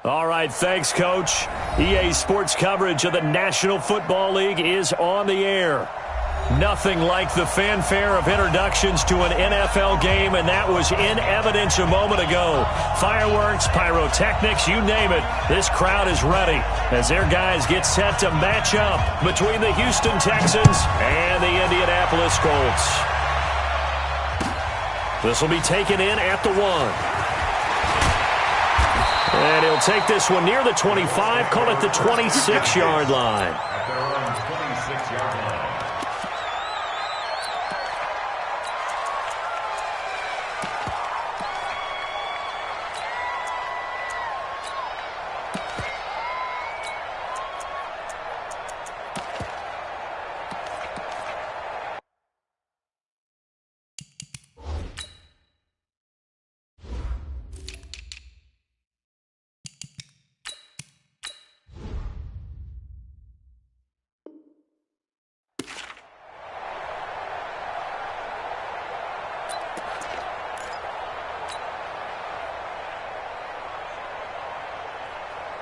All right, thanks, Coach. EA Sports coverage of the National Football League is on the air. Nothing like the fanfare of introductions to an NFL game, and that was in evidence a moment ago. Fireworks, pyrotechnics, you name it. This crowd is ready as their guys get set to match up between the Houston Texans and the Indianapolis Colts. This will be taken in at the 1. And he'll take this one near the 25, call it the 26-yard line.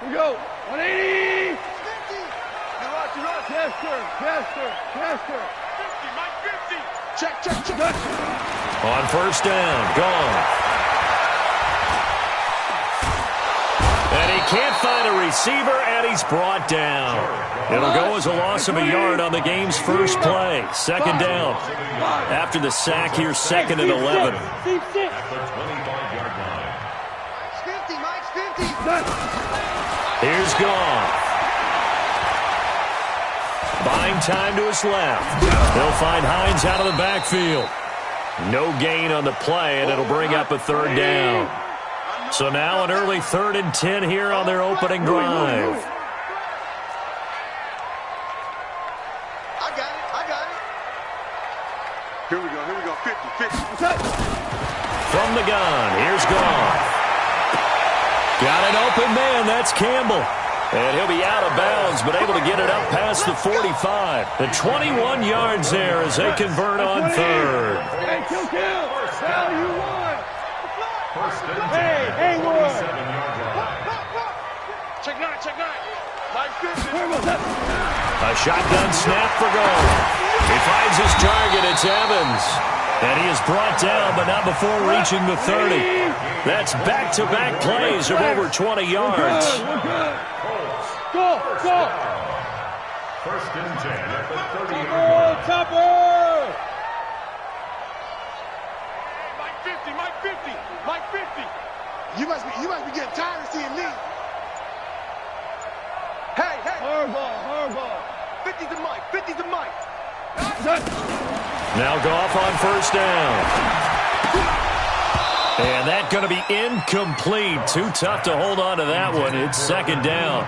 Here we go. 180. 50. You rush. Chester. 50, Mike, 50. Check. On first down, gone. And he can't find a receiver, and he's brought down. It'll go as a loss of a yard on the game's first play. Second down. After the sack here, second and 11. Here's Goff. Buying time to his left. They'll find Hines out of the backfield. No gain on the play, and it'll bring up a third down. So now an early 3rd and 10 here on their opening drive. I got it. Here we go. 50. From the gun, here's Goff. Got an open man, that's Campbell. And he'll be out of bounds, but able to get it up past the 45. The 21 yards there as they convert on third. Hey, kill. Now you won. Hey, Wood. Check nine. Like 50. A shotgun snap for goal. He finds his target, it's Evans. And he is brought down, but not before reaching the 30. That's back-to-back plays of over 20 yards. Go. First and 10 at the 30-yard line. Topper! Mike 50. You must be getting tired of seeing me. Hey. Hardball. 50 to Mike. Now Goff on first down. And that's going to be incomplete. Too tough to hold on to that one. It's second down.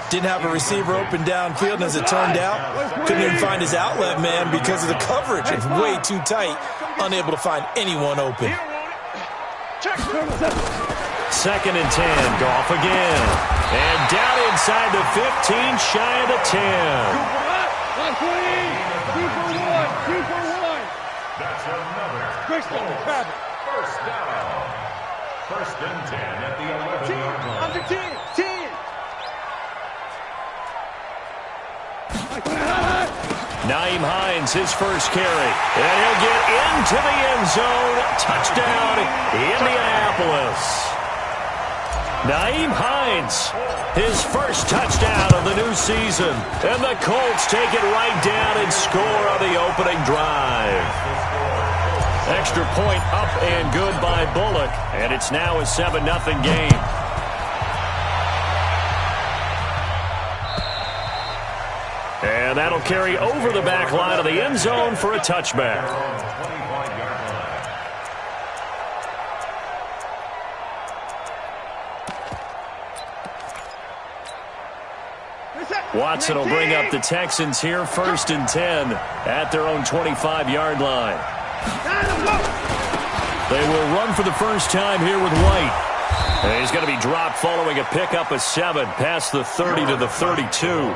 Didn't have a receiver open downfield, and as it turned out, couldn't even find his outlet man because of the coverage. It's way too tight, unable to find anyone open. Second and 10, Goff again. And down inside the 15, shy of the 10. 2 for 1. That's another. First down. First and 10 at the 11-yard line. Under 10. Nyheim Hines, his first carry. And he'll get into the end zone. Touchdown, Indianapolis. Nyheim Hines, his first touchdown of the new season. And the Colts take it right down and score on the opening drive. Extra point up and good by Bullock. And it's now a 7-0 game. And that'll carry over the back line of the end zone for a touchback. Watson will bring up the Texans here, 1st and 10 at their own 25-yard line. They will run for the first time here with White. And he's going to be dropped following a pickup of 7 past the 30 to the 32.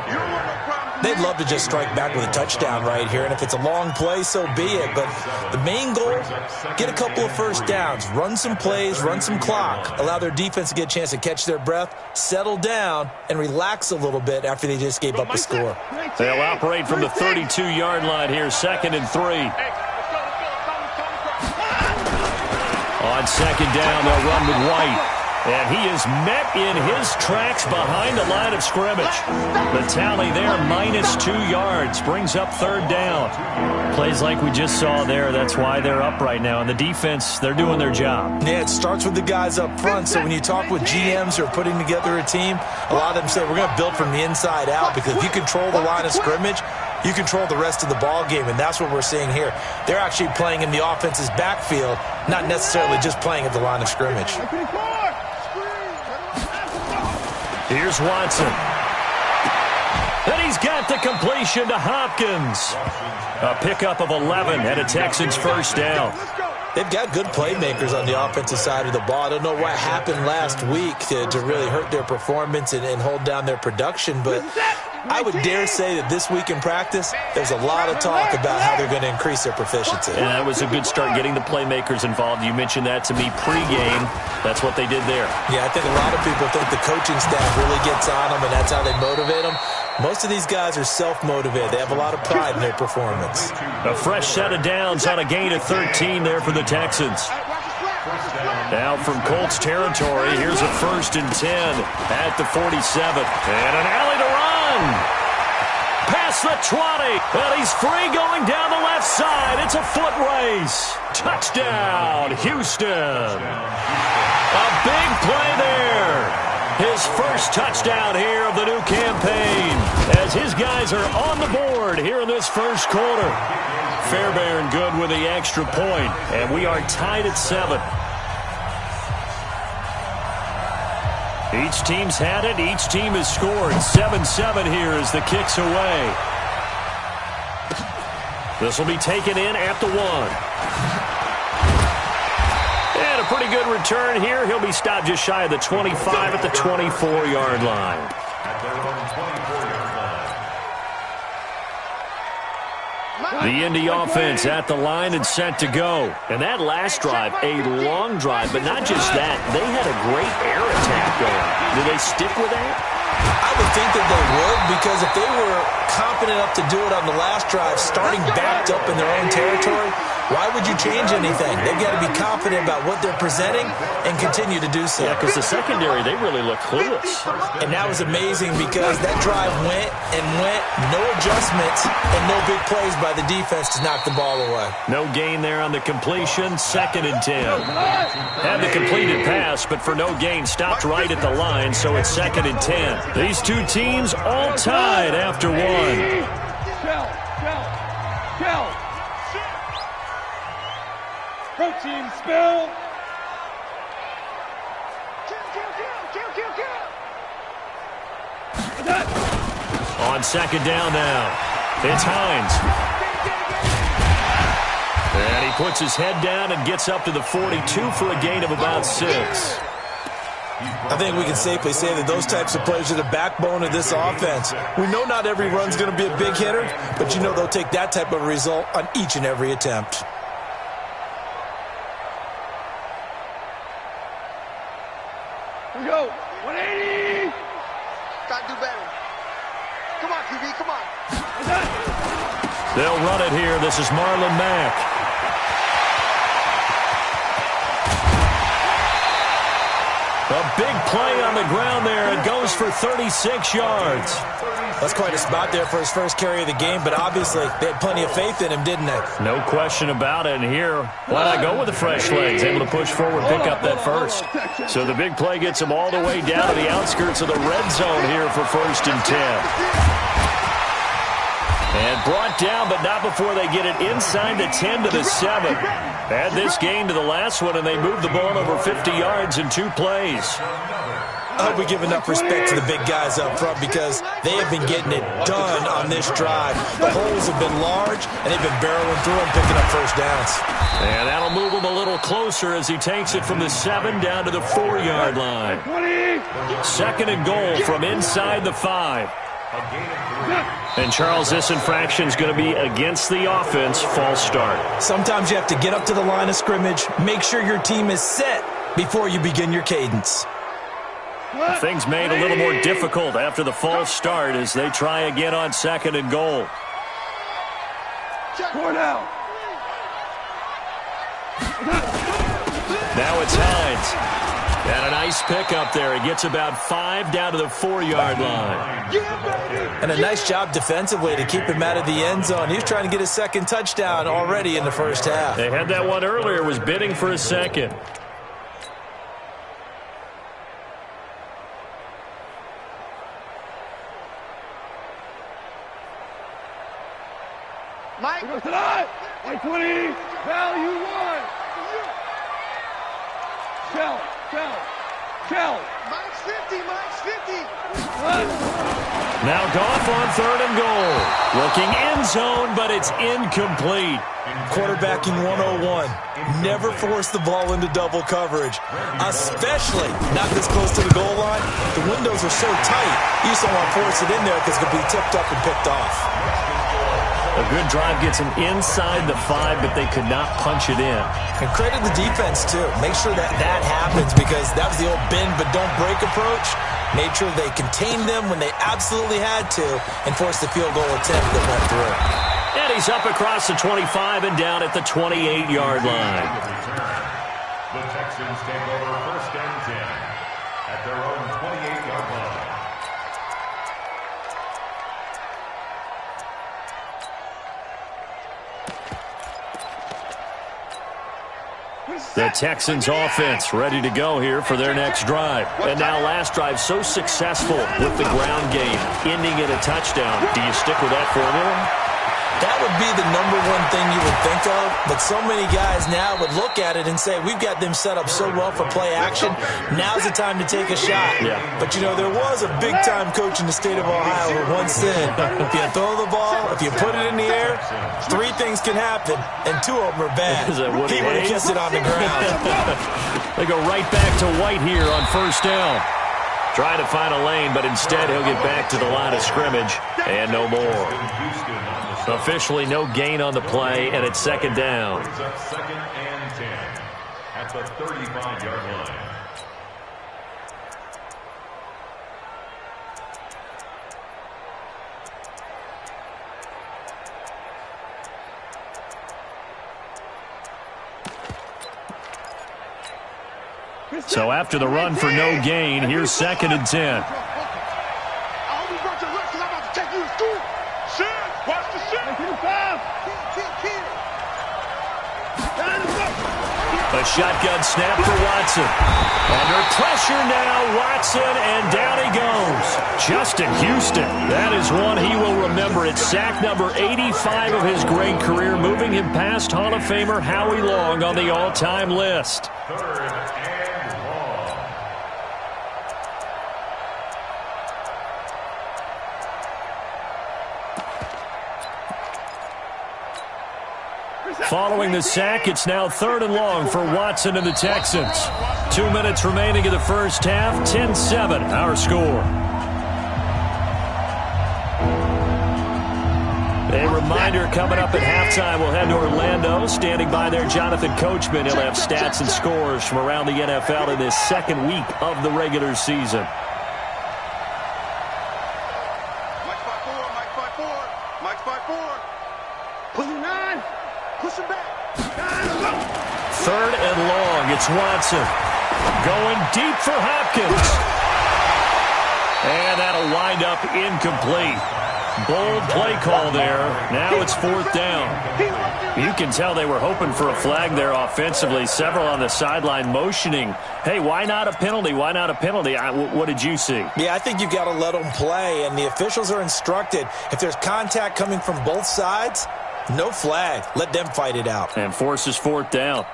they'd love to just strike back with a touchdown right here, and if it's a long play, so be it. But the main goal, get a couple of first downs, run some plays, run some clock, allow their defense to get a chance to catch their breath, settle down, and relax a little bit after they just gave up a score. They'll operate from the 32-yard line here, 2nd and 3. On 2nd down, they'll run with White. And he is met in his tracks behind the line of scrimmage. The tally there, -2 yards, brings up 3rd down. Plays like we just saw there, that's why they're up right now. And the defense, they're doing their job. Yeah, it starts with the guys up front. So when you talk with GMs who are putting together a team, a lot of them say, we're going to build from the inside out, because if you control the line of scrimmage, you control the rest of the ball game, and that's what we're seeing here. They're actually playing in the offense's backfield, not necessarily just playing at the line of scrimmage. Here's Watson. And he's got the completion to Hopkins. A pickup of 11 and a Texans 1st down. They've got good playmakers on the offensive side of the ball. I don't know what happened last week to really hurt their performance and hold down their production, but I would dare say that this week in practice, there's a lot of talk about how they're going to increase their proficiency. And that was a good start, getting the playmakers involved. You mentioned that to me pregame. That's what they did there. Yeah, I think a lot of people think the coaching staff really gets on them, and that's how they motivate them. Most of these guys are self-motivated. They have a lot of pride in their performance. A fresh set of downs on a gain of 13 there for the Texans. Now from Colts territory, here's a 1st and 10 at the 47. And an alley to run. Past the 20. And he's free going down the left side. It's a foot race. Touchdown, Houston. A big play there. His first touchdown here of the new campaign, as his guys are on the board here in this 1st quarter. Fairbairn good with the extra point, and we are tied at 7. Each team's had it. Each team has scored. 7-7 here as the kick's away. This will be taken in at the 1. And a pretty good return here. He'll be stopped just shy of the 25 at the 24-yard line. The Indy offense at the line and set to go. And that last drive, a long drive, but not just that. They had a great air attack going. Do they stick with that? I would think that they would, because if they were confident enough to do it on the last drive, starting backed up in their own territory, why would you change anything? They've got to be confident about what they're presenting and continue to do so. Yeah, because the secondary, they really look clueless. And that was amazing, because that drive went and went, no adjustments, and no big plays by the defense to knock the ball away. No gain there on the completion, 2nd and 10. Had the completed pass, but for no gain, stopped right at the line, so it's 2nd and 10. These two teams all tied after 1. Protein spill. On 2nd down now, it's Hines. And he puts his head down and gets up to the 42 for a gain of about 6. I think we can safely say that those types of plays are the backbone of this offense. We know not every run's going to be a big hitter, but you know they'll take that type of result on each and every attempt. Here we go. 180. Gotta do better. Come on, QB, come on. They'll run it here. This is Marlon Mack. A big play on the ground there. It goes for 36 yards. That's quite a spot there for his first carry of the game, but obviously they had plenty of faith in him, didn't they? No question about it. And here, why not go with the fresh legs? Able to push forward, pick up that first. So the big play gets him all the way down to the outskirts of the red zone here for 1st and 10. And brought down, but not before they get it inside the 10 to the 7. Add this gain to the last one, and they move the ball over 50 yards in 2 plays. I hope we give enough respect to the big guys up front, because they have been getting it done on this drive. The holes have been large, and they've been barreling through and picking up first downs. And that'll move him a little closer as he takes it from the 7 down to the 4-yard line. 2nd and goal from inside the 5. A gain of 3. And, Charles, this infraction is going to be against the offense, false start. Sometimes you have to get up to the line of scrimmage, make sure your team is set before you begin your cadence. Things made a little more difficult after the false start as they try again on 2nd and goal. Now it's Hines. And a nice pickup there. He gets about 5 down to the 4-yard line. And a nice job defensively to keep him out of the end zone. He was trying to get his 2nd touchdown already in the first half. They had that one earlier, was bidding for a 2nd. Mike. Mike 20. Value 1. Shell. Mike's 50. Now Goff on 3rd and goal. Looking end zone, but it's incomplete. Quarterbacking 101. Never force the ball into double coverage, especially not this close to the goal line. The windows are so tight, you just don't want to force it in there because it could be tipped up and picked off. A good drive gets them inside the 5, but they could not punch it in. And credit the defense, too. Make sure that happens because that was the old bend but don't break approach. Made sure they contained them when they absolutely had to and forced the field goal attempt that went through. And he's up across the 25 and down at the 28-yard line. The Texans take over 1st and 10 at their own 28-yard line. The Texans offense ready to go here for their next drive. And now last drive so successful with the ground game, ending in a touchdown. Do you stick with that formula? That would be the #1 thing you would think of, but so many guys now would look at it and say, we've got them set up so well for play action, now's the time to take a shot. Yeah. But, you know, there was a big-time coach in the state of Ohio who once said, if you throw the ball, if you put it in the air, 3 things can happen, and 2 of them are bad. He would have kissed it on the ground. They go right back to White here on 1st down. Trying to find a lane, but instead he'll get back to the line of scrimmage, and no more. Officially no gain on the play, and it's 2nd down. 2nd and 10 at the 35-yard line. So after the run for no gain, here's 2nd and 10. A shotgun snap for Watson. Under pressure now, Watson, and down he goes. Justin Houston, that is one he will remember. It's sack number 85 of his great career, moving him past Hall of Famer Howie Long on the all-time list. 3rd and long. Following the sack, it's now 3rd and long for Watson and the Texans. 2 minutes remaining in the first half, 10-7, our score. A reminder coming up at halftime, we'll head to Orlando. Standing by there, Jonathan Coachman. He'll have stats and scores from around the NFL in this 2nd week of the regular season. Mike's 5-4. Push him 9. Push him back. 3rd and long. It's Watson. Going deep for Hopkins. And that'll wind up incomplete. Bold play call there. Now it's 4th down. You can tell they were hoping for a flag there offensively. Several on the sideline motioning, hey, why not a penalty? Why not a penalty? What did you see? Yeah, I think you've got to let them play, and the officials are instructed, if there's contact coming from both sides, no flag. Let them fight it out. And forces 4th down.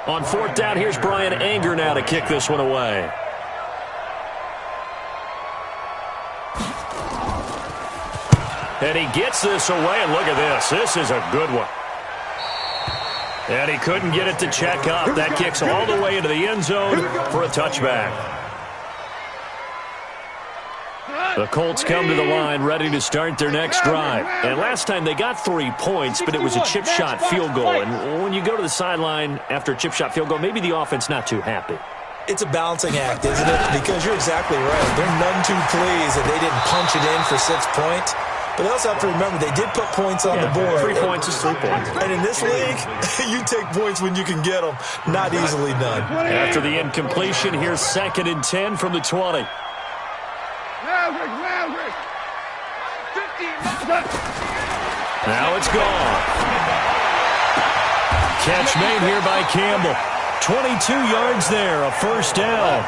On 4th down, here's Brian Anger now to kick this one away. And he gets this away, and look at this. This is a good one. And he couldn't get it to check up. That kicks all the way into the end zone for a touchback. The Colts come to the line ready to start their next drive. And last time they got 3 points, but it was a chip shot field goal. And when you go to the sideline after a chip shot field goal, maybe the offense not too happy. It's a balancing act, isn't it? Because you're exactly right. They're none too pleased that they didn't punch it in for 6 points. But they also have to remember they did put points on the board. 3 points is 3 points. And in this league, you take points when you can get them. Not easily done. After the incompletion, here's 2nd and 10 from the 20. Now it's gone. Catch made here by Campbell. 22 yards there, a first down.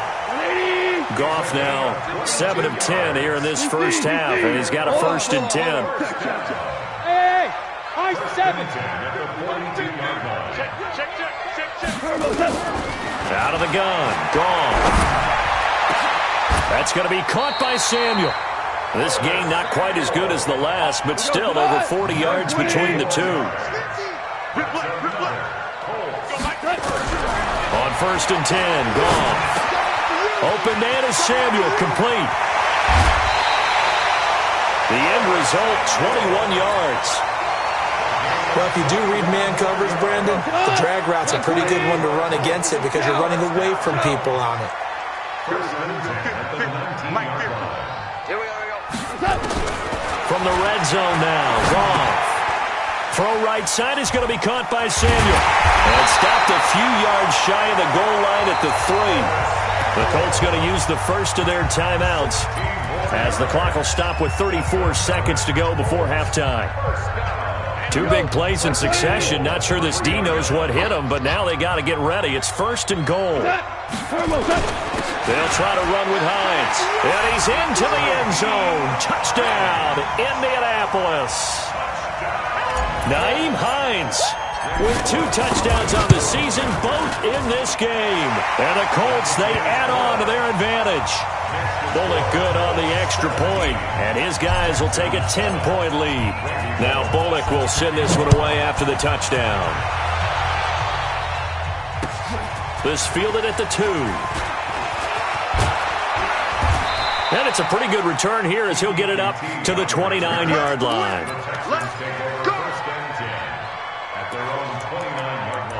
Goff now 7 of 10 here in this first half, and he's got a 1st and 10. Hey, I 7. Out of the gun, gone. That's going to be caught by Samuel. This game not quite as good as the last, but still over 40 yards between the two. On 1st and 10, Goff. Open man is Samuel, complete. The end result, 21 yards. Well, if you do read man coverage, Brandon, the drag route's a pretty good one to run against it because you're running away from people on it. From the red zone now, Goff. Throw right side is going to be caught by Samuel. And stopped a few yards shy of the goal line at the 3. The Colts going to use the first of their timeouts as the clock will stop with 34 seconds to go before halftime. 2 big plays in succession. Not sure this D knows what hit him, but now they got to get ready. It's 1st and goal. They'll try to run with Hines. And he's into the end zone. Touchdown, Indianapolis. Nyheim Hines with 2 touchdowns on the season, both in this game. And the Colts, they add on to their advantage. Bullock good on the extra point, and his guys will take a 10-point lead. Now Bullock will send this one away after the touchdown. This fielded at the 2. And it's a pretty good return here as he'll get it up to the 29-yard line. Let's go. At their own 29-yard line.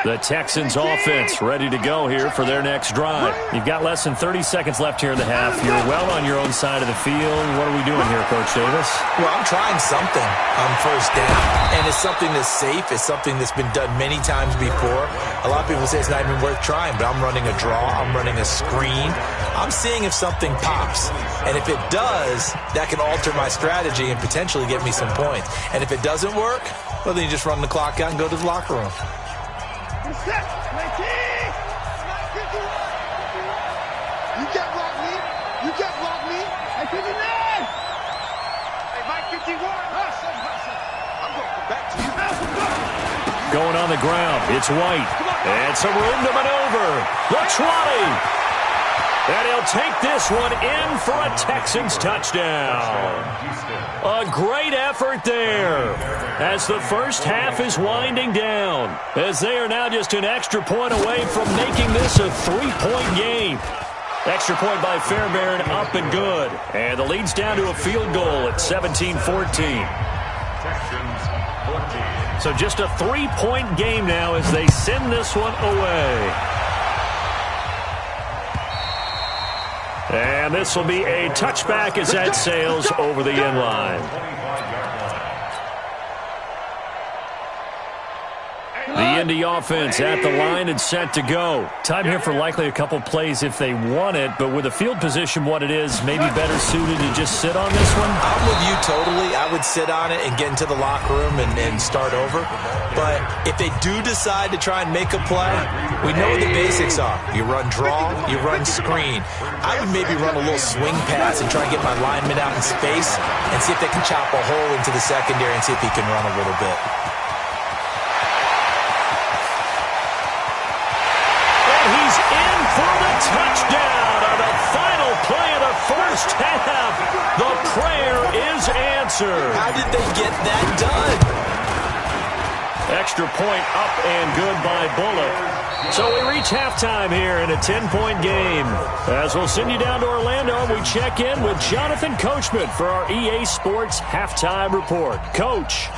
The Texans offense ready to go here for their next drive. You've got less than 30 seconds left here in the half. You're well on your own side of the field. What are we doing here, Coach Davis? Well, I'm trying something on 1st down, and it's something that's safe. It's something that's been done many times before. A lot of people say it's not even worth trying, but I'm running a draw. I'm running a screen. I'm seeing if something pops, and if it does, that can alter my strategy and potentially get me some points. And if it doesn't work, well, then you just run the clock out and go to the locker room. You can't block me. You can't block me. Hey, 59. Hey, Mike 51. I'm going back to you. Going on the ground, it's White. And some room to maneuver. The 20. And he'll take this one in for a Texans touchdown. A great effort there as the first half is winding down, as they are now just an extra point away from making this a 3-point game. Extra point by Fairbairn, up and good. And the lead's down to a field goal at 17-14. So just a 3-point game now as they send this one away. And this will be a touchback as that sails over the end line. The Indy offense at the line and set to go. Time here for likely a couple plays if they want it, but with the field position what it is, maybe better suited to just sit on this one? I'm with you totally. I would sit on it and get into the locker room and start over. But if they do decide to try and make a play, we know what the basics are. You run draw, you run screen. I would maybe run a little swing pass and try and get my lineman out in space and see if they can chop a hole into the secondary and see if he can run a little bit. And he's in for the touchdown on the final play of the first half. The prayer is answered. How did they get that done? Extra point up and good by Bullock. So we reach halftime here in a 10-point game. As we'll send you down to Orlando, we check in with Jonathan Coachman for our EA Sports Halftime Report. Coach.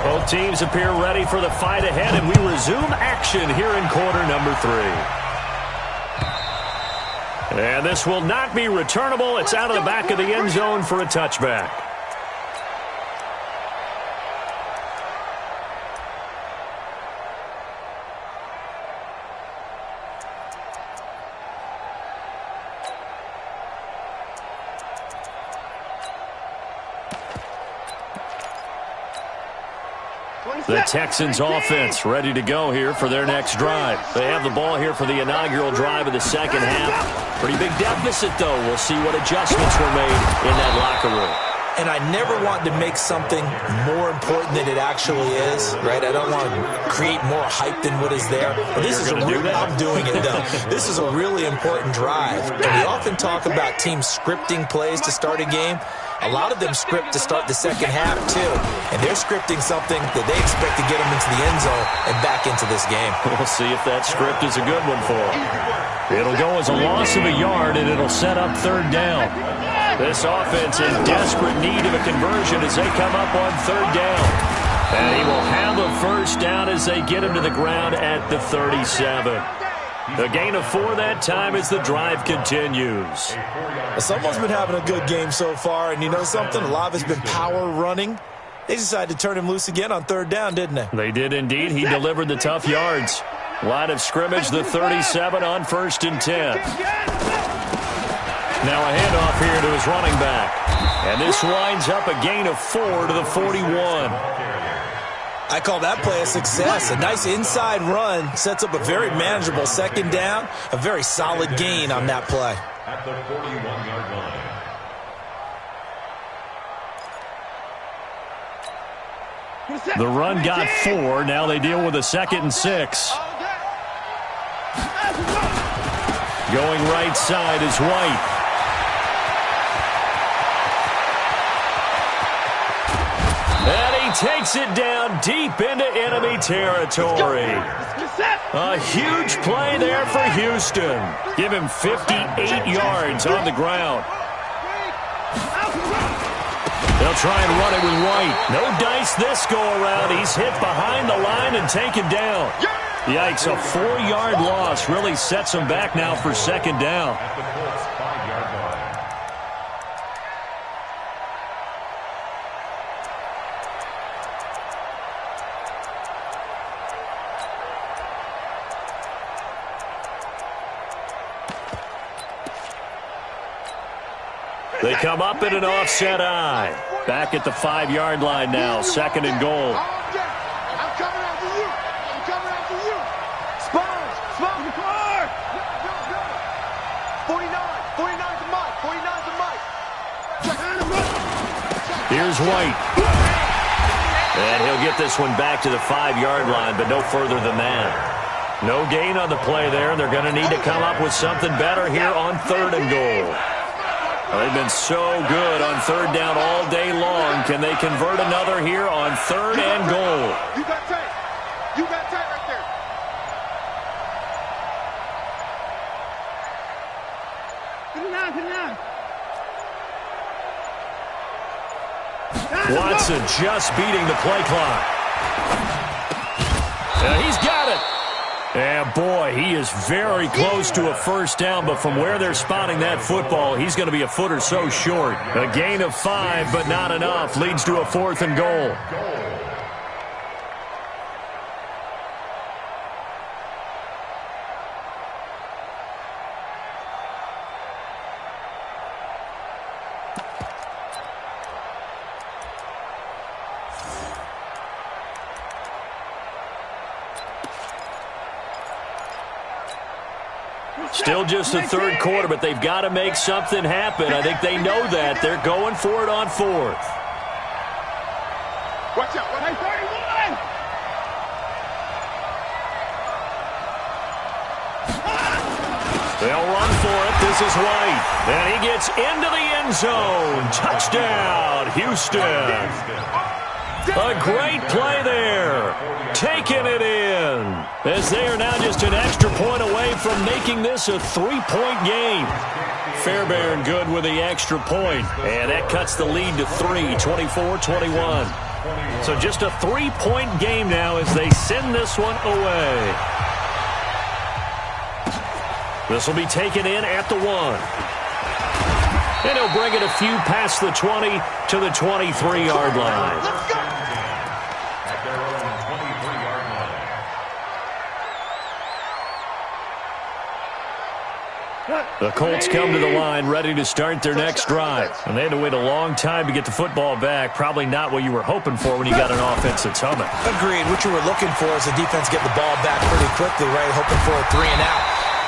Both teams appear ready for the fight ahead, and we resume action here in quarter number 3. And this will not be returnable. It's out of the back of the end zone for a touchback. The Texans offense ready to go here for their next drive. They have the ball here for the inaugural drive of the second half. Pretty big deficit, though. We'll see what adjustments were made in that locker room. And I never want to make something more important than it actually is, right? I don't want to create more hype than what is there. But this is I'm doing it, though. This is a really important drive. And we often talk about teams scripting plays to start a game. A lot of them script to start the second half, too. And they're scripting something that they expect to get them into the end zone and back into this game. We'll see if that script is a good one for them. It'll go as a loss of a yard, and it'll set up third down. This offense in desperate need of a conversion as they come up on third down. And he will have a first down as they get him to the ground at the 37. The gain of 4 that time as the drive continues. Someone's been having a good game so far, and you know something? A lot of it's been power running. They decided to turn him loose again on third down, didn't they? They did indeed. He delivered the tough yards. Line of scrimmage, the 37 on 1st and 10. Now a handoff here to his running back. And this winds up a gain of 4 to the 41. I call that play a success. A nice inside run sets up a very manageable second down. A very solid gain on that play. At the 41-yard line. The run got 4. Now they deal with a 2nd and 6. Going right side is White. And he takes it down deep into enemy territory. A huge play there for Houston. Give him 58 yards on the ground. They'll try and run it with White. No dice this go-around. He's hit behind the line and taken down. Yikes, a 4-yard loss really sets him back now for second down. At the Colts 5-yard line. They come up in an offset eye. Back at the 5-yard line now, 2nd and goal. I'm coming after you. I'm coming after you. Spons the car. 49 to Mike. 49 to Mike. Here's White. And he'll get this one back to the 5-yard line, but no further than that. No gain on the play there. They're going to need to come up with something better here on 3rd and goal. They've been so good on 3rd down all day long. Can they convert another here on 3rd and goal? You got tight. You got tight right there. Watson just beating the play clock. He's got it. And, boy, he is very close to a first down, but from where they're spotting that football, he's going to be a foot or so short. A gain of 5, but not enough, leads to a 4th and goal. Still just the third quarter, but they've got to make something happen. I think they know that. They're going for it on fourth. Watch out. 31. They'll run for it. This is White. And he gets into the end zone. Touchdown, Houston. A great play there. Taking it in. As they are now just an extra point away from making this a 3-point game. Fairbairn good with the extra point. And that cuts the lead to 3, 24-21. So just a 3-point game now as they send this one away. This will be taken in at the 1. And he'll bring it a few past the 20 to the 23-yard line. Let's go. At their own 23-yard line. The Colts come to the line ready to start their next drive. And they had to wait a long time to get the football back. Probably not what you were hoping for when you got an offense that's humming. Agreed. What you were looking for is the defense getting the ball back pretty quickly, right? Hoping for a 3-and-out.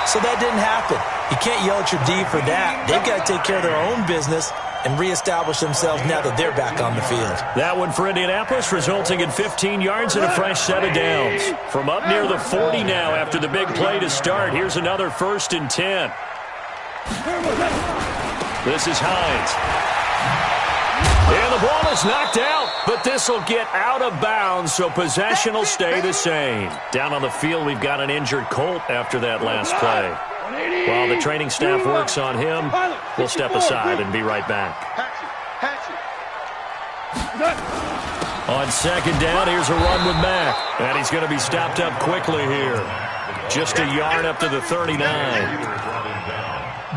So that didn't happen. You can't yell at your D for that. They've got to take care of their own business and reestablish themselves now that they're back on the field. That one for Indianapolis, resulting in 15 yards and a fresh set of downs. From up near the 40 now after the big play to start, here's another 1st and 10. This is Hines. And the ball is knocked out, but this will get out of bounds, so possession will stay the same. Down on the field, we've got an injured Colt after that last play. While the training staff works on him, we'll step aside and be right back. On 2nd down, here's a run with Mack. And he's going to be stopped up quickly here. Just a yard up to the 39.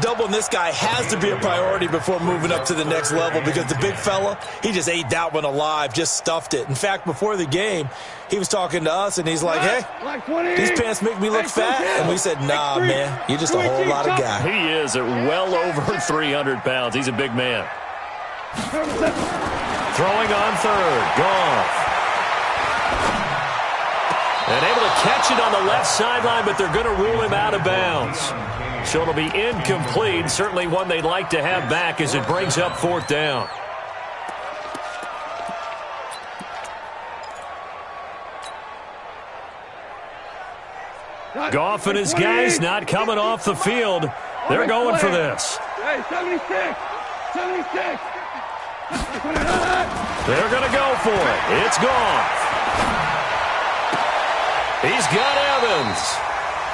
Doubling this guy has to be a priority before moving up to the next level because the big fella, he just ate that one alive, just stuffed it. In fact, before the game, he was talking to us, and he's like, hey, these pants make me look fat. And we said, nah, man, you're just a whole lot of guy. He is at well over 300 pounds. He's a big man. Throwing on 3rd. Goff. And able to catch it on the left sideline, but they're going to rule him out of bounds. So it'll be incomplete. Certainly one they'd like to have back as it brings up 4th down. Goff and his guys not coming off the field. They're going for this. Hey, 76. 76. They're going to go for it. It's Goff. He's got Evans.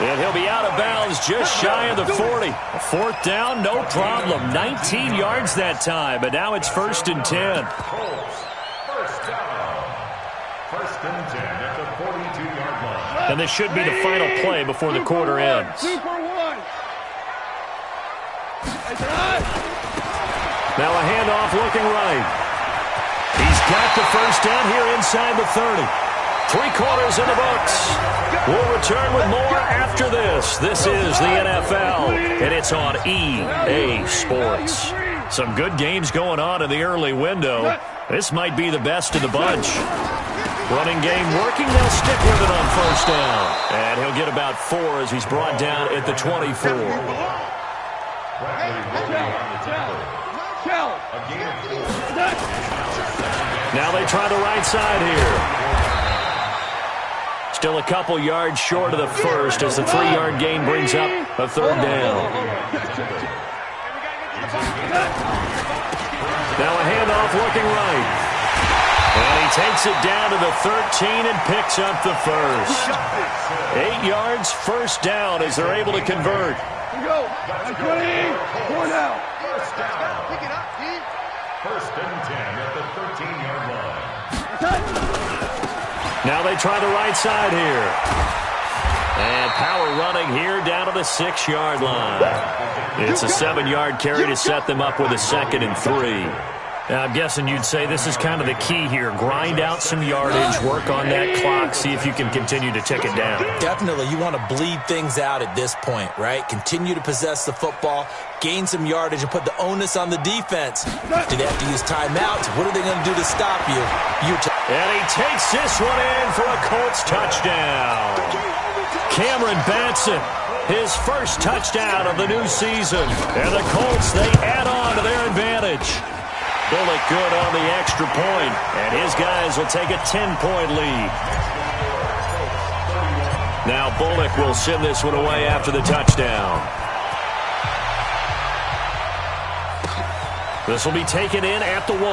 And he'll be out of bounds just shy of the 40. A 4th down, no problem. 19 yards that time, but now it's 1st and 10. First down. 1st and 10 at the 42-yard line. And this should be the final play before the quarter ends. 2 for 1. Now a handoff looking right. He's got the 1st down here inside the 30. 3 quarters in the books. We'll return with more after this. This is the NFL, and it's on EA Sports. Some good games going on in the early window. This might be the best of the bunch. Running game working. They'll stick with it on 1st down. And he'll get about 4 as he's brought down at the 24. Now they try the right side here. Still a couple yards short of the 1st as the 3-yard gain brings up a 3rd down. Now a handoff looking right. And he takes it down to the 13 and picks up the 1st. 8 yards, 1st down as they're able to convert. Here we go. 20. 4 down. 1st and 10 at the 13-yard line. Now they try the right side here. And power running here down to the 6-yard line. It's a 7-yard carry to set them up with a 2nd and 3. Now, I'm guessing you'd say this is kind of the key here. Grind out some yardage, work on that clock, see if you can continue to tick it down. Definitely. You want to bleed things out at this point, right? Continue to possess the football, gain some yardage, and put the onus on the defense. Do they have to use timeouts? What are they going to do to stop you? And he takes this one in for a Colts touchdown. Cameron Batson, his first touchdown of the new season. And the Colts, they add on to their advantage. Bullock good on the extra point, and his guys will take a 10-point lead. Now Bullock will send this one away after the touchdown. This will be taken in at the 1.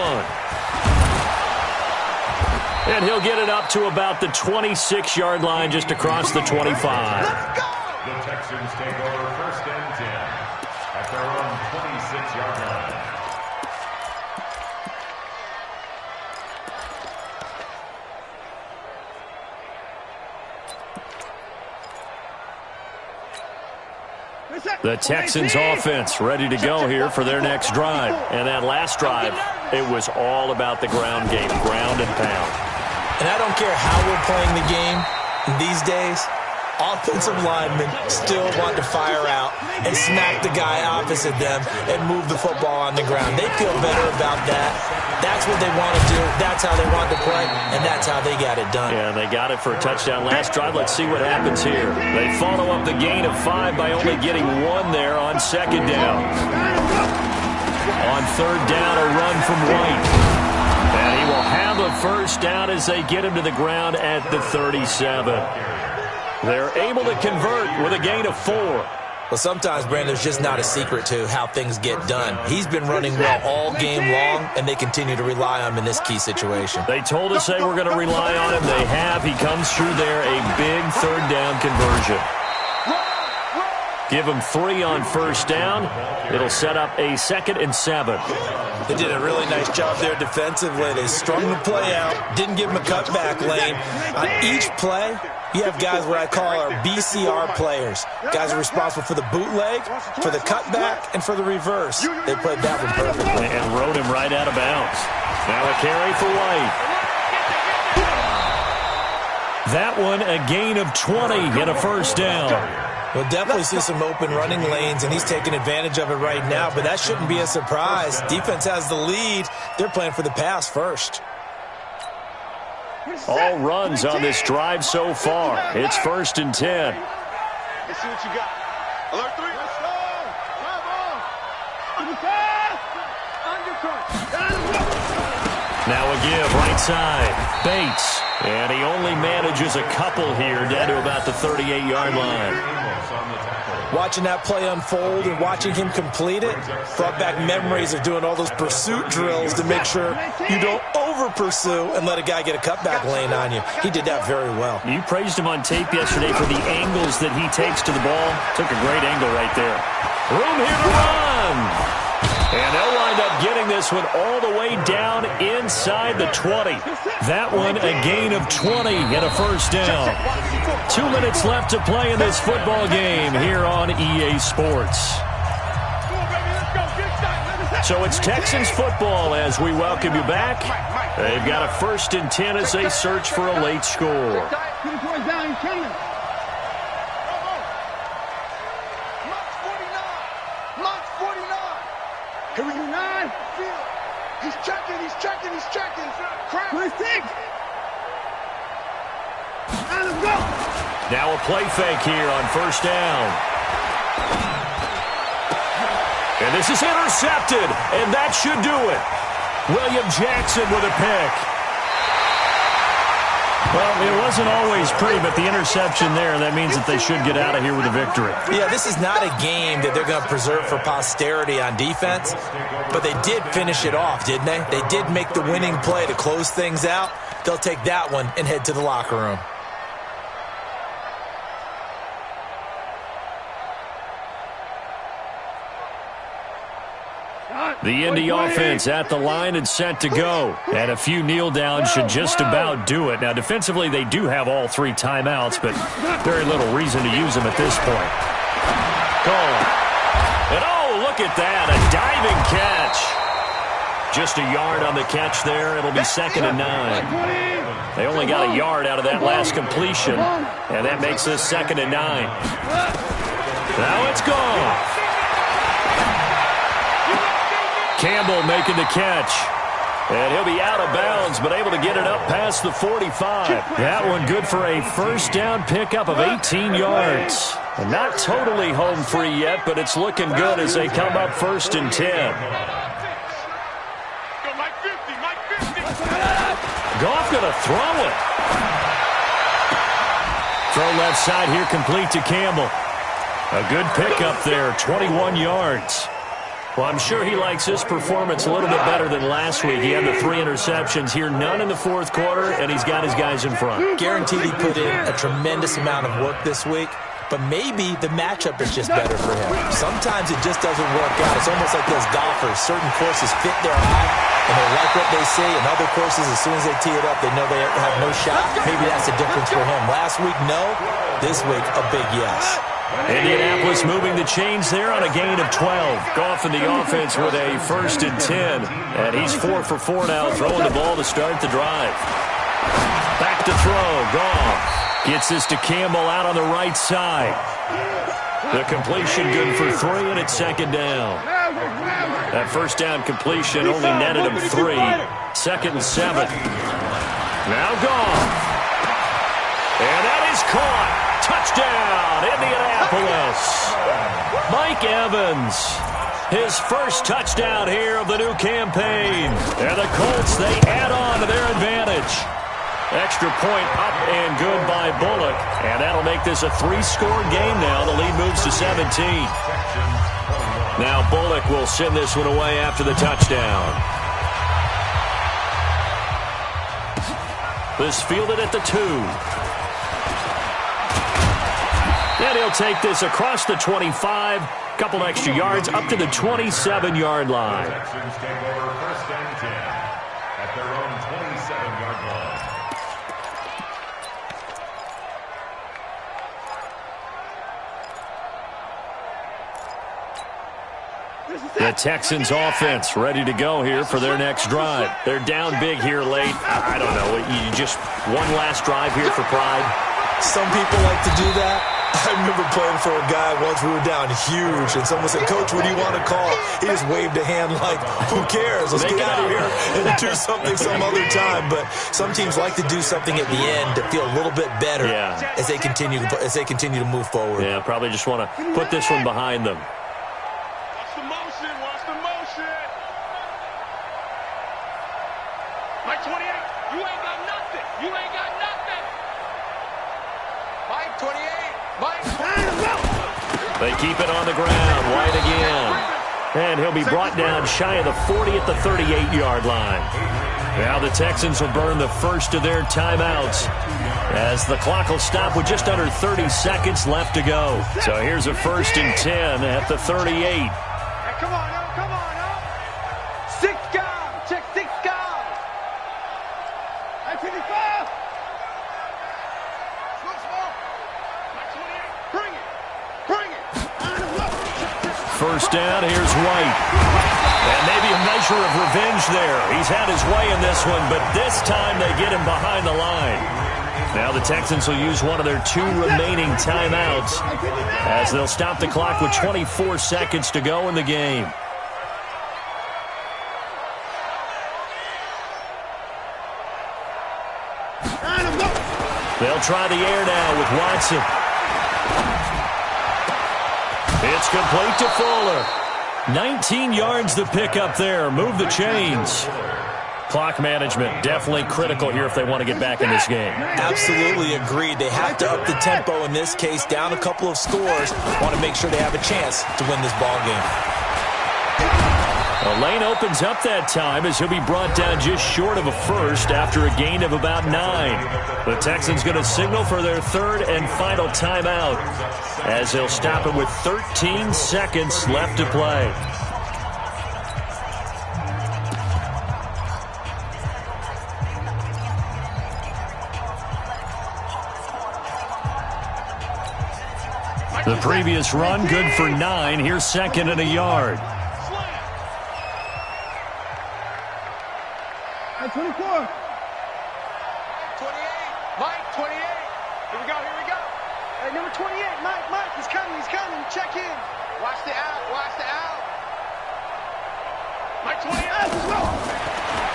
And he'll get it up to about the 26-yard line, just across the 25. The Texans take over 1st and 10 at their own 26-yard line. The Texans offense ready to go here for their next drive. And that last drive, it was all about the ground game, ground and pound. And I don't care how we're playing the game these days, offensive linemen still want to fire out and smack the guy opposite them and move the football on the ground. They feel better about that. That's what they want to do. That's how they want to play, and that's how they got it done. Yeah, and they got it for a touchdown last drive. Let's see what happens here. They follow up the gain of 5 by only getting 1 there on 2nd down. On 3rd down, a run from White. And he will have a 1st down as they get him to the ground at the 37. They're able to convert with a gain of 4. Well, sometimes, Brandon, there's just not a secret to how things get done. He's been running well all game long, and they continue to rely on him in this key situation. They told us they were going to rely on him. They have. He comes through there, a big 3rd down conversion. Give him 3 on 1st down. It'll set up a 2nd and 7. They did a really nice job there defensively. They strung the play out, didn't give him a cutback lane. On each play, you have guys what I call our BCR players. Guys are responsible for the bootleg, for the cutback, and for the reverse. They played that one perfectly. And rode him right out of bounds. Now a carry for White. That one a gain of 20 and a 1st down. We'll definitely see some open running lanes, and he's taking advantage of it right now, but that shouldn't be a surprise. Defense has the lead. They're playing for the pass first. All runs on this drive so far. It's 1st and 10. Let's see what you got. Alert 3. Let's go. Now a give, right side. Bates. And he only manages a couple here down to about the 38-yard line. Watching that play unfold and watching him complete it brought back memories of doing all those pursuit drills to make sure you don't over-pursue and let a guy get a cutback lane on you. He did that very well. You praised him on tape yesterday for the angles that he takes to the ball. Took a great angle right there. Room here to run. And they'll wind up getting this one all the way down inside the 20. That one a gain of 20 and a 1st down. 2 minutes left to play in this football game here on EA Sports. So it's Texans football as we welcome you back. They've got a 1st and 10 as they search for a late score. Here we go, 9. He's checking. Crap. 26. Now let's go. Now a play fake here on 1st down. And this is intercepted, and that should do it. William Jackson with a pick. Well, it wasn't always pretty, but the interception there, that means that they should get out of here with a victory. Yeah, this is not a game that they're going to preserve for posterity on defense, but they did finish it off, didn't they? They did make the winning play to close things out. They'll take that one and head to the locker room. The Indy offense at the line and set to go. And a few kneel downs should just about do it. Now, defensively, they do have all 3 timeouts, but very little reason to use them at this point. Goal. And oh, look at that, a diving catch. Just a yard on the catch there. It'll be 2nd and 9. They only got a yard out of that last completion, and that makes this 2nd and 9. Now it's gone. Campbell making the catch. And he'll be out of bounds, but able to get it up past the 45. That one good for a first down pickup of 18 yards. And not totally home free yet, but it's looking good as they come up 1st and 10. Goff going to throw it. Throw left side here, complete to Campbell. A good pickup there, 21 yards. Well, I'm sure he likes his performance a little bit better than last week. He had the 3 interceptions here, none in the 4th quarter, and he's got his guys in front. Guaranteed he put in a tremendous amount of work this week, but maybe the matchup is just better for him. Sometimes it just doesn't work out. It's almost like those golfers. Certain courses fit their eye, and they like what they see, and other courses, as soon as they tee it up, they know they have no shot. Maybe that's the difference for him. Last week, no. This week, a big yes. Indianapolis moving the chains there on a gain of 12. Goff in the offense with a 1st and 10. And he's 4 for 4 now, throwing the ball to start the drive. Back to throw. Goff gets this to Campbell out on the right side. The completion good for 3, and it's 2nd down. That first down completion only netted him 3. 2nd and 7. Now Goff. And that is caught. Touchdown, Indianapolis. Mike Evans, his first touchdown here of the new campaign. And the Colts, they add on to their advantage. Extra point up and good by Bullock. And that'll make this a 3-score game now. The lead moves to 17. Now Bullock will send this one away after the touchdown. This fielded at the 2. And he'll take this across the 25, couple extra yards up to the 27-yard line. Texans take over 1st and 10 at their own 27-yard line. The Texans offense ready to go here for their next drive. They're down big here late. I don't know. You just one last drive here for pride. Some people like to do that. I remember playing for a guy once. We were down huge, and someone said, "Coach, what do you want to call?" He just waved a hand like, "Who cares? Let's get out of here and do something some other time." But some teams like to do something at the end to feel a little bit better as they continue to move forward. Yeah, probably just want to put this one behind them. Watch the motion. Watch the motion. Mike 28. You ain't got nothing. You ain't got nothing. Mike 28. They keep it on the ground. White again. And he'll be brought down shy of the 40 at the 38-yard line. Now the Texans will burn the first of their timeouts as the clock will stop with just under 30 seconds left to go. So here's a 1st and 10 at the 38. Hey, come on, now. Come on, now. 6 guys. Check 6 guys. Hey, 55. Bring it. Bring it. First down, here's White. And maybe a measure of revenge there. He's had his way in this one, but this time they get him behind the line. Now the Texans will use one of their 2 remaining timeouts as they'll stop the clock with 24 seconds to go in the game. They'll try the air now with Watson. It's complete to Fuller. 19 yards to pick up there. Move the chains. Clock management definitely critical here if they want to get back in this game. Absolutely agreed. They have to up the tempo in this case, down a couple of scores. Want to make sure they have a chance to win this ball game. The lane opens up that time as he'll be brought down just short of a first after a gain of about 9. The Texans going to signal for their 3rd and final timeout as they'll stop it with 13 seconds left to play. The previous run good for 9. Here's 2nd and a yard. 24. 28. Mike, 28. Here we go, here we go. Hey, number 28, Mike, he's coming. Check in. Watch the out. Mike 28. Let's go.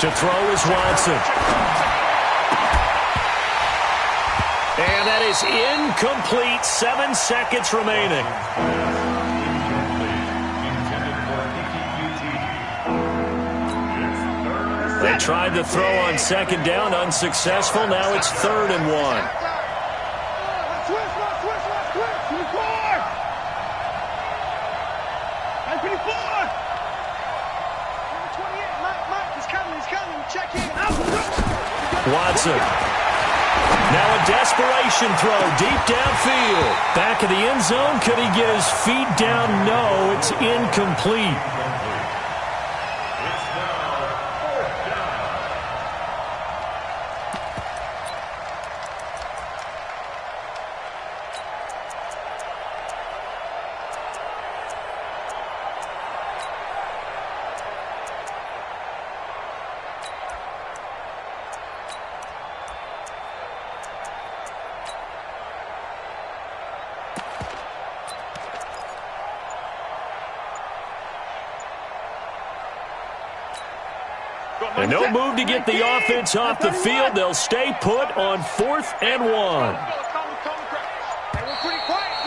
To throw is Watson. And that is incomplete. 7 seconds remaining. They tried to throw on second down, unsuccessful. Now it's 3rd and 1. Watson. Now a desperation throw deep downfield. Back of the end zone. Could he get his feet down? No, it's incomplete. And no move to get the offense off the field. They'll stay put on 4th and 1.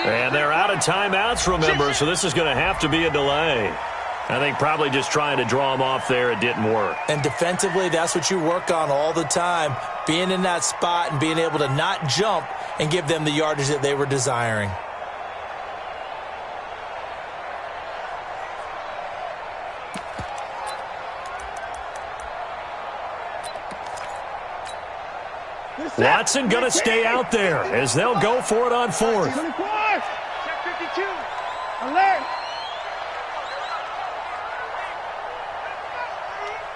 And they're out of timeouts, remember, so this is going to have to be a delay. I think probably just trying to draw them off there, it didn't work. And defensively, that's what you work on all the time, being in that spot and being able to not jump and give them the yardage that they were desiring. Watson going to stay out there as they'll go for it on 4th. Check 52. Alert.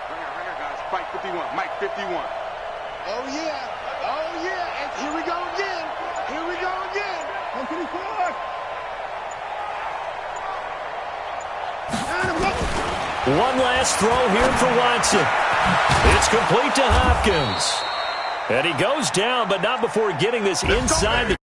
Right here, guys. Mike 51. Mike 51. Oh, yeah. Oh, yeah. And here we go again. Here we go again. 154. One last throw here for Watson. It's complete to Hopkins. And he goes down, but not before getting this inside the